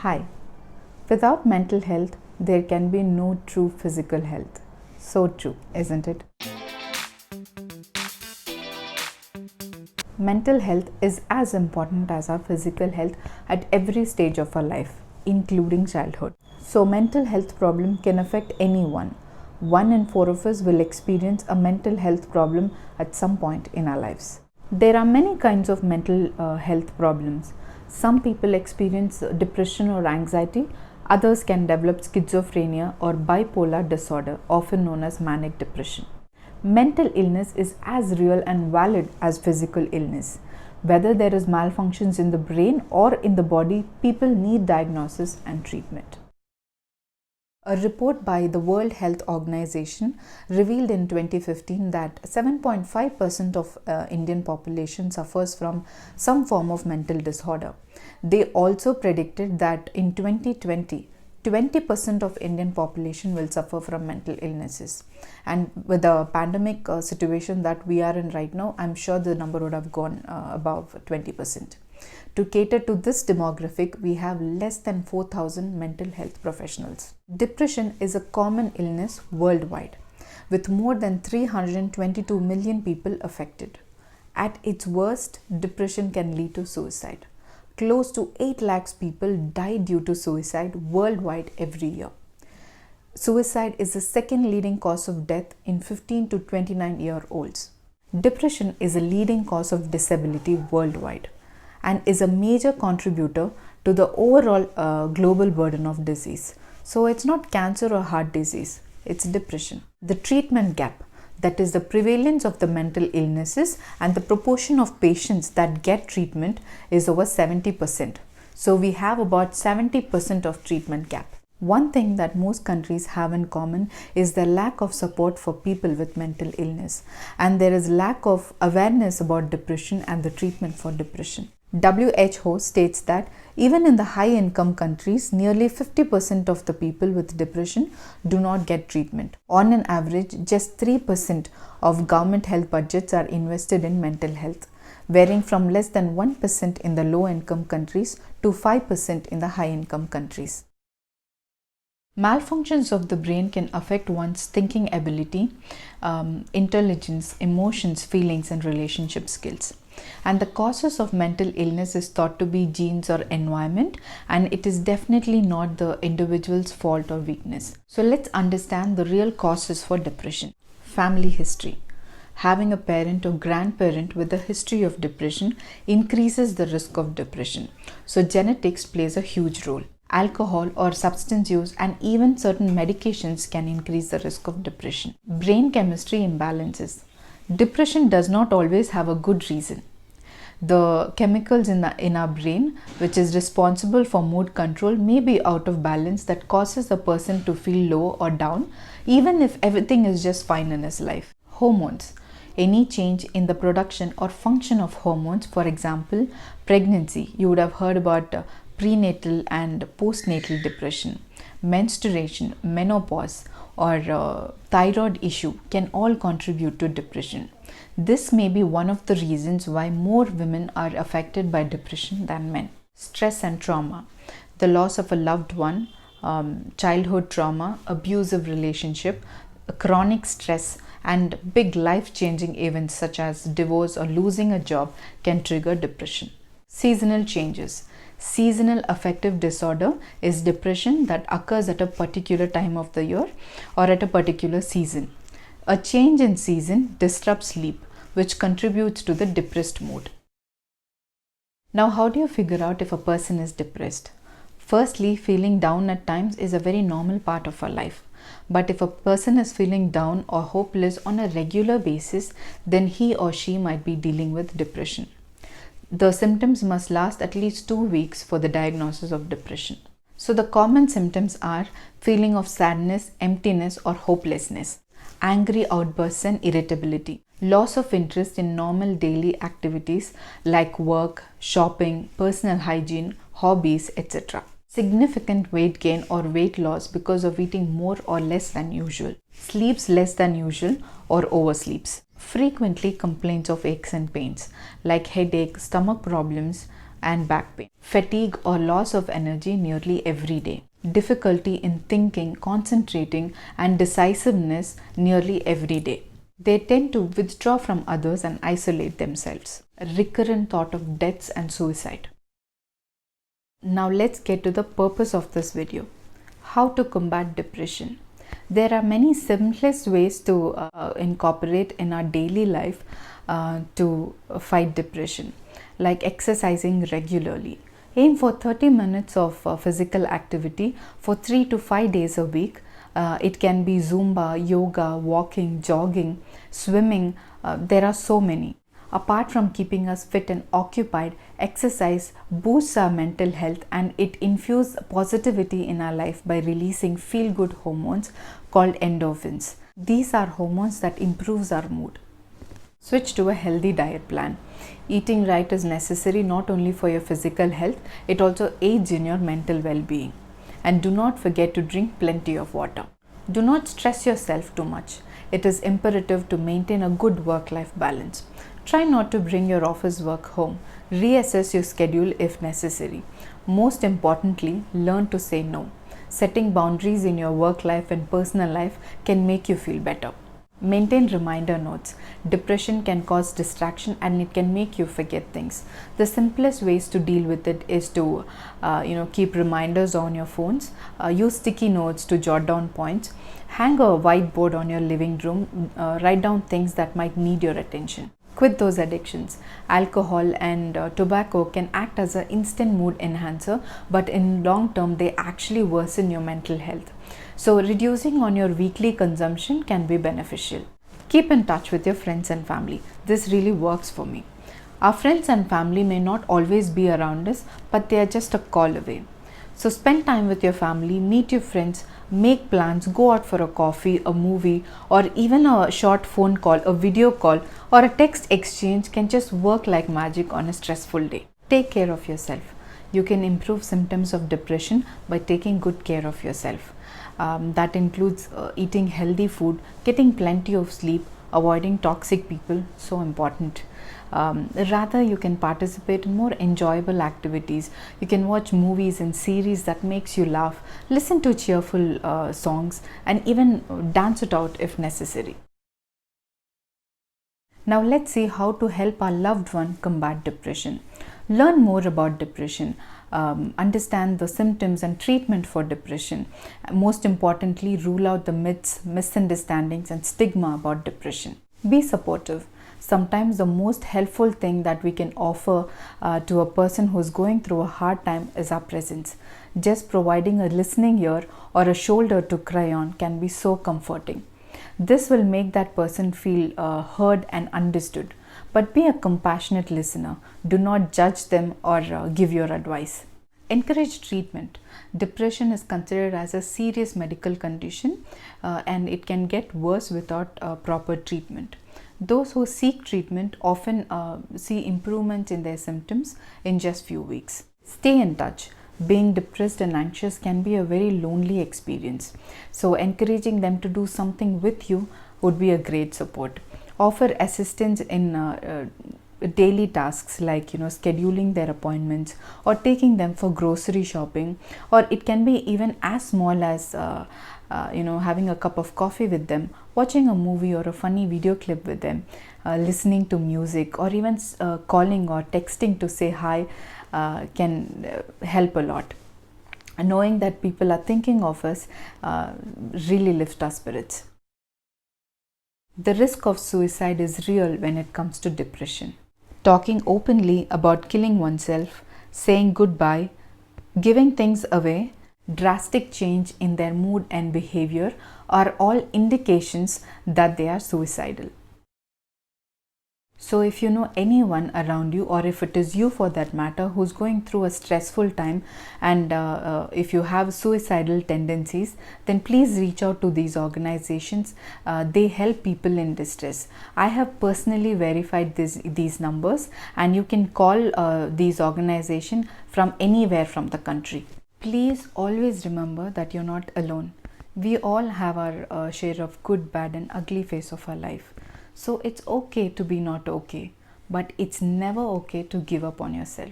Hi. Without mental health, there can be no true physical health. So true, isn't it? Mental health is as important as our physical health at every stage of our life, including childhood. So, mental health problem can affect anyone. 1 in 4 of us will experience a mental health problem at some point in our lives. There are many kinds of mental health problems. Some people experience depression or anxiety, others can develop schizophrenia or bipolar disorder, often known as manic depression. Mental illness is as real and valid as physical illness. Whether there is malfunctions in the brain or in the body, people need diagnosis and treatment. A report by the World Health Organization revealed in 2015 that 7.5% of Indian population suffers from some form of mental disorder. They also predicted that in 2020, 20% of Indian population will suffer from mental illnesses. And with the pandemic situation that we are in right now, I'm sure the number would have gone above 20%. To cater to this demographic, we have less than 4,000 mental health professionals. Depression is a common illness worldwide, with more than 322 million people affected. At its worst, depression can lead to suicide. Close to 8 lakhs people die due to suicide worldwide every year. Suicide is the second leading cause of death in 15 to 29-year-olds. Depression is a leading cause of disability worldwide and is a major contributor to the overall global burden of disease. So it's not cancer or heart disease, it's depression. The treatment gap, that is the prevalence of the mental illnesses and the proportion of patients that get treatment, is over 70%. So we have about 70% of treatment gap. One thing that most countries have in common is the lack of support for people with mental illness, and there is lack of awareness about depression and the treatment for depression. WHO states that even in the high-income countries, nearly 50% of the people with depression do not get treatment. On an average, just 3% of government health budgets are invested in mental health, varying from less than 1% in the low-income countries to 5% in the high-income countries. Malfunctions of the brain can affect one's thinking ability, intelligence, emotions, feelings, and relationship skills. And the causes of mental illness is thought to be genes or environment, and it is definitely not the individual's fault or weakness. So let's understand the real causes for depression. Family history. Having a parent or grandparent with a history of depression increases the risk of depression. So genetics plays a huge role. Alcohol or substance use and even certain medications can increase the risk of depression. Brain chemistry imbalances. Depression does not always have a good reason. The chemicals in our brain, which is responsible for mood control, may be out of balance, that causes a person to feel low or down, even if everything is just fine in his life. Hormones. Any change in the production or function of hormones, for example, pregnancy, you would have heard about prenatal and postnatal depression, menstruation, menopause, or thyroid issue can all contribute to depression. This may be one of the reasons why more women are affected by depression than men. Stress and trauma. The loss of a loved one, childhood trauma, abusive relationship, chronic stress, and big life-changing events such as divorce or losing a job can trigger depression. Seasonal changes. Seasonal affective disorder is depression that occurs at a particular time of the year or at a particular season. A change in season disrupts sleep, which contributes to the depressed mood. Now, how do you figure out if a person is depressed? Firstly, feeling down at times is a very normal part of our life. But if a person is feeling down or hopeless on a regular basis, then he or she might be dealing with depression. The symptoms must last at least 2 weeks for the diagnosis of depression. So the common symptoms are feeling of sadness, emptiness, or hopelessness, angry outbursts and irritability, loss of interest in normal daily activities like work, shopping, personal hygiene, hobbies, etc. Significant weight gain or weight loss because of eating more or less than usual, sleeps less than usual or oversleeps, frequently complaints of aches and pains like headache, stomach problems, and back pain, fatigue or loss of energy nearly every day, difficulty in thinking, concentrating, and decisiveness nearly every day. They tend to withdraw from others and isolate themselves. A recurrent thought of deaths and suicide. Now let's get to the purpose of this video. How to combat depression. There are many simplest ways to incorporate in our daily life to fight depression, like exercising regularly. Aim for 30 minutes of physical activity for 3 to 5 days a week. It can be Zumba, yoga, walking, jogging, swimming. There are so many. Apart from keeping us fit and occupied, exercise boosts our mental health and it infuses positivity in our life by releasing feel-good hormones called endorphins. These are hormones that improves our mood. Switch to a healthy diet plan. Eating right is necessary not only for your physical health, it also aids in your mental well-being. And do not forget to drink plenty of water. Do not stress yourself too much. It is imperative to maintain a good work-life balance. Try not to bring your office work home. Reassess your schedule if necessary. Most importantly, learn to say no. Setting boundaries in your work life and personal life can make you feel better. Maintain reminder notes. Depression can cause distraction and it can make you forget things. The simplest ways to deal with it is to keep reminders on your phones. Use sticky notes to jot down points. Hang a whiteboard on your living room. Write down things that might need your attention. Quit those addictions. Alcohol and tobacco can act as an instant mood enhancer, but in long term they actually worsen your mental health. So reducing on your weekly consumption can be beneficial. Keep in touch with your friends and family. This really works for me. Our friends and family may not always be around us, but they are just a call away. So spend time with your family, meet your friends, make plans, go out for a coffee, a movie, or even a short phone call, a video call, or a text exchange can just work like magic on a stressful day. Take care of yourself. You can improve symptoms of depression by taking good care of yourself. That includes eating healthy food, getting plenty of sleep, avoiding toxic people, so important. Rather, you can participate in more enjoyable activities. You can watch movies and series that makes you laugh, listen to cheerful songs, and even dance it out if necessary. Now let's see how to help our loved one combat depression. Learn more about depression. Understand the symptoms and treatment for depression. Most importantly, rule out the myths, misunderstandings, and stigma about depression. Be supportive. Sometimes the most helpful thing that we can offer to a person who's going through a hard time is our presence. Just providing a listening ear or a shoulder to cry on can be so comforting. This will make that person feel heard and understood. But be a compassionate listener. Do not judge them or give your advice. Encourage treatment. Depression is considered as a serious medical condition and it can get worse without proper treatment. Those who seek treatment often see improvements in their symptoms in just few weeks. Stay in touch. Being depressed and anxious can be a very lonely experience. So encouraging them to do something with you would be a great support. Offer assistance in daily tasks like scheduling their appointments or taking them for grocery shopping, or it can be even as small as having a cup of coffee with them, watching a movie or a funny video clip with them, listening to music, or even calling or texting to say hi can help a lot. Knowing that people are thinking of us really lifts our spirits. The risk of suicide is real when it comes to depression. Talking openly about killing oneself, saying goodbye, giving things away, drastic change in their mood and behavior are all indications that they are suicidal. So if you know anyone around you, or if it is you for that matter, who's going through a stressful time and if you have suicidal tendencies, then please reach out to these organizations. They help people in distress. I have personally verified these numbers, and you can call these organizations from anywhere from the country. Please always remember that you're not alone. We all have our share of good, bad, and ugly phase of our life. So it's okay to be not okay, but it's never okay to give up on yourself.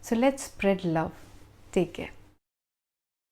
So let's spread love. Take care.